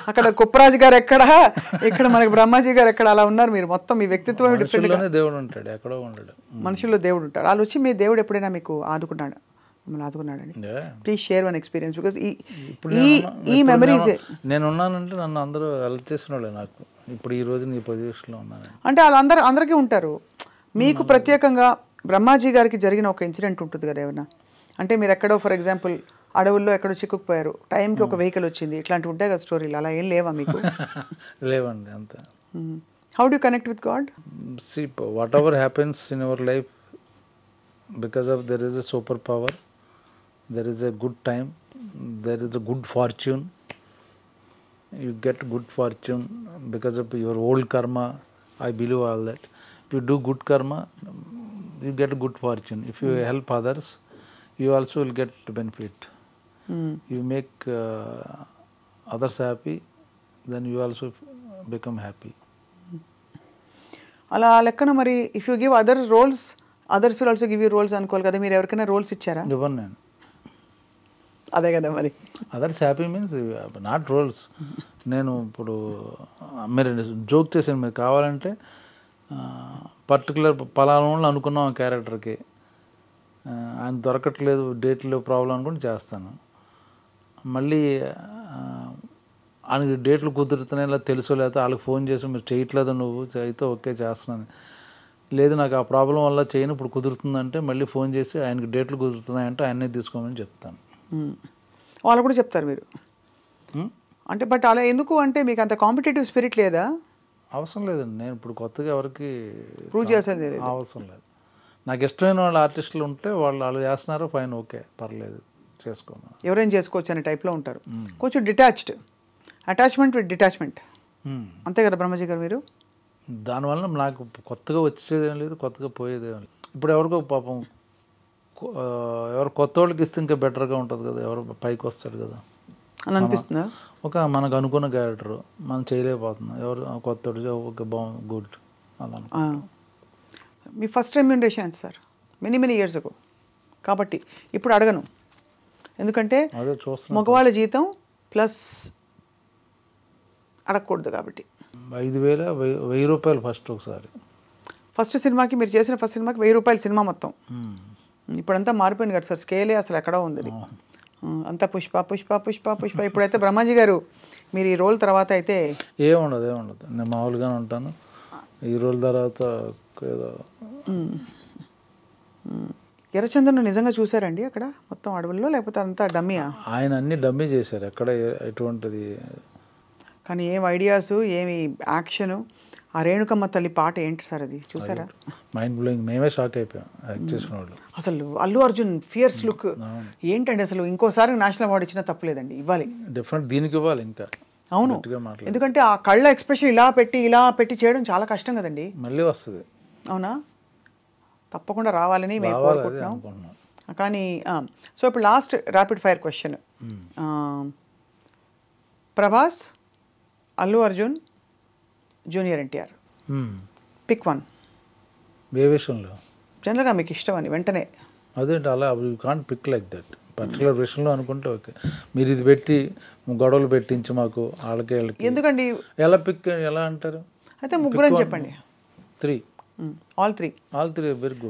అక్కడ కుప్పరాజు గారు ఎక్కడ, ఇక్కడ మనకి బ్రహ్మాజీ గారు ఎక్కడ, అలా ఉన్నారు మీరు. మొత్తం మీ వ్యక్తిత్వం డిఫరెంట్. దేవుడు ఉంటాడు, ఎక్కడో ఉండడు. మనుషుల్లో దేవుడు ఉంటాడు. వాళ్ళు వచ్చి మీ దేవుడు ఎప్పుడైనా మీకు మిమ్మల్ని ఆదుకున్నాడని? Please share one experience, because ఈ మెమరీస్. నేను ఉన్నానంటే నన్ను అందరూ హెల్ప్ చేసిన వాళ్ళే నాకు. ఇప్పుడు ఈ రోజు నీ పొజిషన్లో ఉన్నాను అంటే వాళ్ళందరికీ ఉంటారు. మీకు ప్రత్యేకంగా బ్రహ్మాజీ గారికి జరిగిన ఒక ఇన్సిడెంట్ ఉంటుంది కదా ఏమన్నా, అంటే మీరు ఎక్కడో ఫర్ ఎగ్జాంపుల్ అడవుల్లో ఎక్కడో చిక్కుకుపోయారు, టైంకి ఒక వెహికల్ వచ్చింది, ఇట్లాంటివి ఉంటాయి కదా స్టోరీలు, అలా ఏం లేవా మీకు? లేవండి అంత. How do connect with God? See, whatever happens in our life, because of there is a superpower, there is a good time, there is a good fortune. You get good fortune because of your old karma. I believe all that. If you do good karma, you get good fortune. If you help others, you also will get benefit. You make others happy, then you also become happy. అలా లెక్కన మరి if you give other roles, others will also give you roles అనుకోవాలి కదా. మీరు ఎవరికైనా roles ఇచ్చారా? ఇవ్వను నేను. అదే కదా మరి. Others happy means not roles. నేను ఇప్పుడు మీరు జోక్ చేశాను, మీరు కావాలంటే పర్టికులర్ పలానా అనుకున్నాం ఆ క్యారెక్టర్కి, ఆయన దొరకట్లేదు, డేట్లో ప్రాబ్లం అనుకుని చేస్తాను. మళ్ళీ ఆయనకి డేట్లు కుదురుతున్నాయి ఇలా తెలుసో, లేకపోతే వాళ్ళకి ఫోన్ చేసి మీరు చేయట్లేదు నువ్వు అయితే ఓకే చేస్తున్నాను, లేదు నాకు ఆ ప్రాబ్లం వల్ల చేయను ఇప్పుడు కుదురుతుందంటే మళ్ళీ ఫోన్ చేసి ఆయనకి డేట్లు కుదురుతున్నాయంటే ఆయన్నే తీసుకోమని చెప్తాను. వాళ్ళు కూడా చెప్తారు మీరు అంటే. బట్ అలా ఎందుకు అంటే మీకు అంత కాంపిటేటివ్ స్పిరిట్ లేదా? అవసరం లేదండి, నేను ఇప్పుడు కొత్తగా ఎవరికి ప్రూవ్ చేసేది అవసరం లేదు. నాకు ఇష్టమైన వాళ్ళ ఆర్టిస్టులు ఉంటే వాళ్ళు చేస్తున్నారు, ఫైన్, ఓకే పర్లేదు చేసుకోమని. ఎవరైనా చేసుకోవచ్చు అనే టైప్లో ఉంటారు, కొంచెం డిటాచ్డ్, అటాచ్మెంట్ విత్ డిటాచ్మెంట్, అంతే కదా బ్రహ్మజీ గారు మీరు? దానివల్ల నాకు కొత్తగా వచ్చేదేం లేదు, కొత్తగా పోయేదేం లేదు. ఇప్పుడు ఎవరికో పాపం ఎవరు కొత్త వాళ్ళకి ఇస్తే ఇంకా బెటర్గా ఉంటుంది కదా, ఎవరు పైకి వస్తాడు కదా అని అనిపిస్తుందా? ఒక మనకు అనుకున్న క్యారెక్టర్ మనం చేయలేకపోతున్నాం, ఎవరు కొత్త ఓకే బాగుంది గుడ్ అలా. మీ ఫస్ట్ రెమ్యూనరేషన్ ఎంత సార్? మెనీ ఇయర్స్ అగో, కాబట్టి ఇప్పుడు అడగను, ఎందుకంటే అదే చూస్తాను మగవాళ్ళ జీతం ప్లస్ అడగకూడదు కాబట్టి. 5,000 1000 రూపాయలు ఫస్ట్ ఒకసారి. ఫస్ట్ సినిమాకి మీరు చేసిన ఫస్ట్ సినిమాకి 1000 రూపాయలు సినిమా మొత్తం. ఇప్పుడంతా మారిపోయింది కదా సార్, స్కేలే అసలు ఎక్కడో ఉంది, అంతా పుష్ప పుష్ప పుష్ప పుష్ప. ఇప్పుడైతే బ్రహ్మాజీ గారు మీరు ఈ రోల్ తర్వాత అయితే ఏముండదు నేను మామూలుగానే ఉంటాను. ఈ రోల్ తర్వాత ఏదో ఎర్రచందన్ నిజంగా చూసారండి అక్కడ మొత్తం అడవుల్లో, లేకపోతే అంతా డమ్మీయా? ఆయన అన్ని డమ్మీ చేశారు, ఎక్కడ ఎటువంటిది. కానీ ఏం ఐడియాస్, ఏమి యాక్షను, ఆ రేణుకమ్మ తల్లి పాట ఏంటి సార్ అది చూసారా? మైండ్ బ్లోయింగ్, మేమే షాక్ అయిపోయాం యాక్ట్ చేసిన వాళ్ళు. అసలు అల్లు అర్జున్ ఫియర్స్ లుక్ ఏంటండి అసలు, ఇంకోసారి నేషనల్ అవార్డు ఇచ్చినా తప్పులేదండి, ఇవ్వాలి డిఫరెంట్, దీనికి ఇవ్వాలి ఇంకా. అవును, ఎందుకంటే ఆ కళ్ళ ఎక్స్ప్రెషన్ ఇలా పెట్టి చేయడం చాలా కష్టం కదండి. మళ్ళీ వస్తుంది. అవునా? తప్పకుండా రావాలని మేము కోరుకుంటున్నాం. కానీ సో ఇప్పుడు last rapid fire question, Prabhas, Allu Arjun, junior NTR, pick one. ఏ విషయంలో? జనరల్గా మీకు ఇష్టం అని వెంటనే. అదేంటి అలా you can't pick like that, particular విషయంలో అనుకుంటే ఓకే. మీరు ఇది పెట్టి గొడవలు పెట్టించి మాకు వాళ్ళకి ఎందుకండి, ఎలా పిక్ ఎలా అంటారు? అయితే ముగ్గురు అని చెప్పండి. 3 ఆల్ త్రీ వెరీ గుడ్.